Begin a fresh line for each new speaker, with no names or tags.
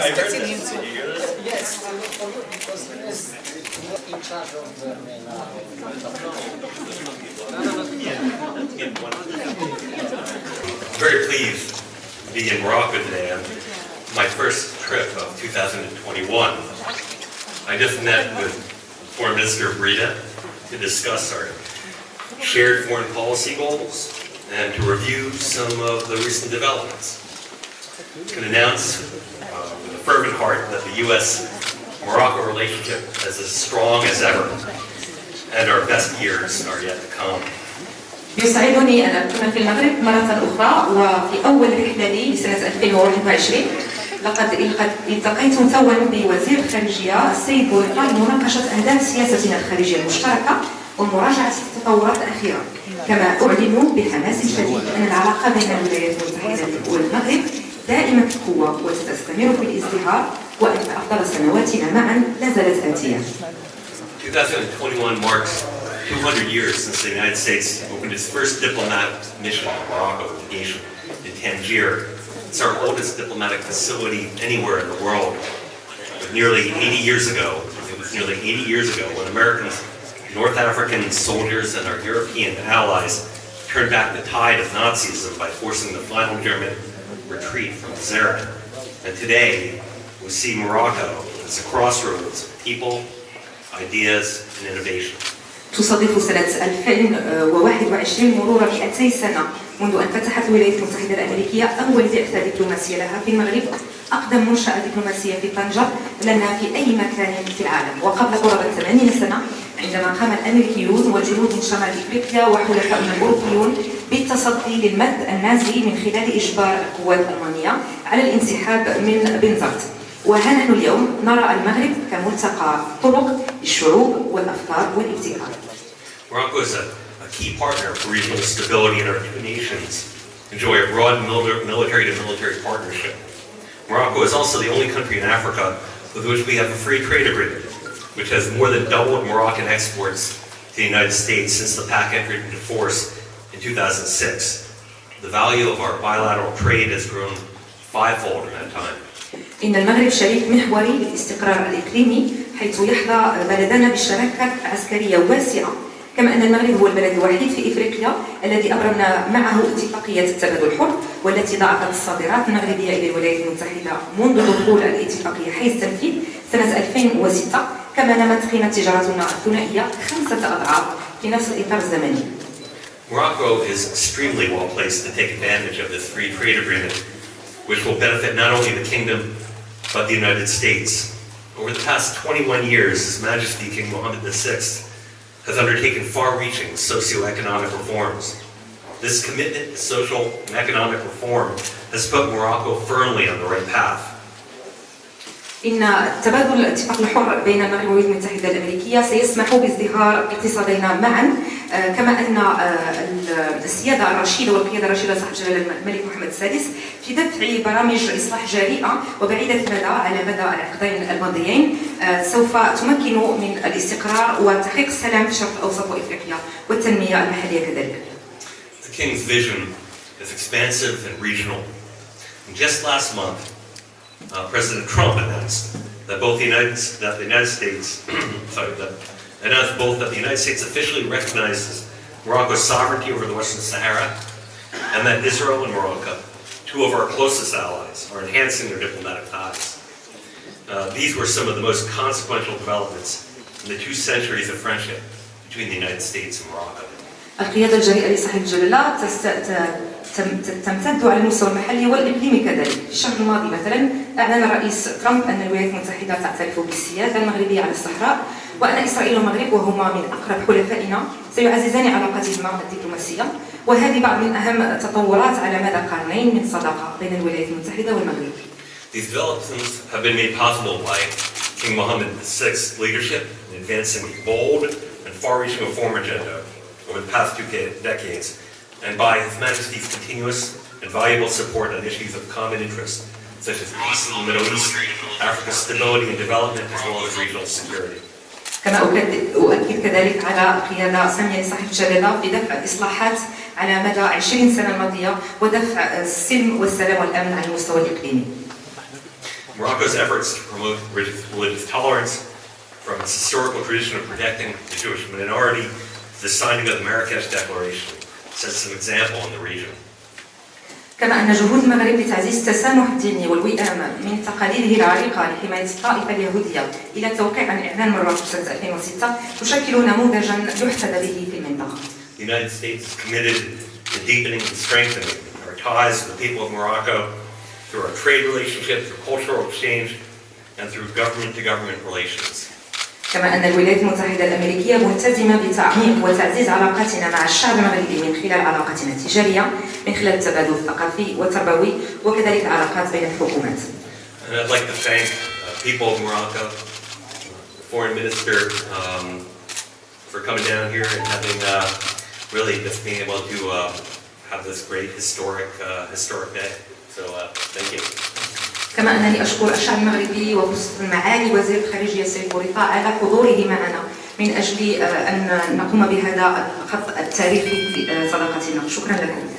expecting him to.
Yes, for you, because Ines is in charge of the
Very pleased to be in Morocco today on my first trip of 2021. I just met with Foreign Minister Rita to discuss our shared foreign policy goals and to review some of the recent developments. I can announce with a fervent heart that the U.S.-Morocco relationship is as strong as ever, and our best years are yet to come.
يسعدني أن أكون في المغرب مرة أخرى وفي أول رحلة لي لسنة 2021. لقد التقيت توا بوزير الخارجية السيد بورقة لمناقشة أهداف سياستنا الخارجية المشتركة ومراجعة التطورات الأخيرة. كما أعلن بحماس شديد أن العلاقة بين الولايات المتحدة والمغرب دائمة القوة وستستمر في الازدهار وأن أفضل سنواتنا معا لا زالت آتية.
2021 marks 200 years since the United States opened its first diplomatic mission in Morocco delegation in Tangier. It's our oldest diplomatic facility anywhere in the world. But nearly 80 years ago, it was nearly 80 years ago when Americans, North African soldiers and our European allies turned back the tide of Nazism by forcing the final German retreat from Zurich. And today, we see Morocco as a crossroads of people, ideas, and innovation.
تصادف سنة 2021 مرور 200 سنة منذ أن فتحت الولايات المتحدة الأمريكية أول بعثة دبلوماسية لها في المغرب، أقدم منشأة دبلوماسية في طنجة لنا في أي مكان في العالم. وقبل قرابة 80 سنة عندما قام الأمريكيون وجنود من شمال إفريقيا وحلفائهم الأوروبيون بالتصدي للمد النازي من خلال إجبار القوات الألمانية على الانسحاب من بنزرت. وها نحن اليوم نرى المغرب كملتقى طرق للشعوب والأفكار والابتكار.
Morocco is a key partner for regional stability, and our two nations enjoy a broad military-to-military partnership. Morocco is also the only country in Africa with which we have a free trade agreement, which has more than doubled Moroccan exports to the United States since the PAC entered into force in 2006. The value of our bilateral trade has grown fivefold in that time.
إن المغرب شريك محوري للاستقرار الإقليمي حيث يحظى بلدنا بشراكة عسكرية واسعة، كما أن المغرب هو البلد الوحيد في إفريقيا الذي أبرمنا معه اتفاقية التبادل الحر والتي ضاعفت الصادرات المغربية إلى الولايات المتحدة منذ دخول الاتفاقية حيز التنفيذ سنة 2006، كما نمت قيمة تجارتنا الثنائية 5 أضعاف في نفس الإطار الزمني.
Morocco is extremely well placed to take advantage of this free trade agreement, which will benefit not only the kingdom but the United States. Over the past 21 years, His Majesty King Mohammed VI has undertaken far-reaching socio-economic reforms. This commitment to social and economic reform has put Morocco firmly on the right path.
إن تبادل الاتفاق الحر بين المغرب والولايات المتحدة الأمريكية سيسمح بازدهار اقتصادينا معا، كما أن السيادة الرشيدة والقيادة الرشيدة صاحب جلالة الملك محمد السادس في دفع برامج إصلاح جريئة وبعيدة المدى على مدى العقدين الماضيين سوف تمكن من الاستقرار وتحقيق السلام في الشرق الأوسط وإفريقيا والتنمية المحلية كذلك.
The King's vision is expansive and regional. And just last month, President Trump announced that the United States officially recognizes Morocco's sovereignty over the Western Sahara, and that Israel and Morocco, two of our closest allies, are enhancing their diplomatic ties. These were some of the most consequential developments in the 2 centuries of friendship between the United States and Morocco.
القيادة الجريئة لصاحب الجلالة تمتد على المستوى المحلي والإقليمي كذلك. في الشهر الماضي مثلا أعلن الرئيس ترامب أن الولايات المتحدة تعترف بالسيادة المغربية على الصحراء، وأن إسرائيل والمغرب وهما من أقرب حلفائنا سيعززان علاقاتهما الدبلوماسية، وهذه بعض من أهم التطورات على مدى قرنين من صداقة بين الولايات المتحدة والمغرب.
These developments have been made possible by King Mohammed VI's leadership in advancing a bold and far-reaching reform agenda over the past 2 decades, and by His Majesty's continuous and valuable support on issues of common interest, such as peace in the Middle East, Africa's stability and development, as well as regional security.
كما أؤكد كذلك على قيادة سامية لصاحب الجلالة في دفع الإصلاحات على مدى 20 سنة الماضية ودفع السلم والسلام والأمن على المستوى الإقليمي.
Morocco's efforts to promote religious tolerance, from its historical tradition of protecting the Jewish minority to the signing of the Marrakesh Declaration, sets an example in the region.
كما أن جهود المغرب لتعزيز التسامح الديني والوئام من تقاليده العريقة لحماية الطائفة اليهودية إلى التوقيع عن إعلان مراكش سنة 2006 تشكل نموذجا يحتذى به في المنطقة.
The United States is committed to deepening and strengthening our ties with the people of Morocco through our trade relationships, through cultural exchange, and through government-to-government relations.
كما أن الولايات المتحدة الأمريكية ملتزمة بتعميق وتعزيز علاقاتنا مع الشعب المغربي من خلال علاقاتنا التجارية، من خلال التبادل الثقافي والتربوي، وكذلك العلاقات بين الحكومات.
And I'd like to thank people of Morocco, the foreign minister, for coming down here and having really just being able to have this great historic day. So thank you.
كما أنني أشكر الشعب المغربي وخصوصا معالي وزير الخارجية السيد بوريطة على حضوره معنا من أجل أن نقوم بهذا الخط التاريخي لصداقتنا. شكرا لكم.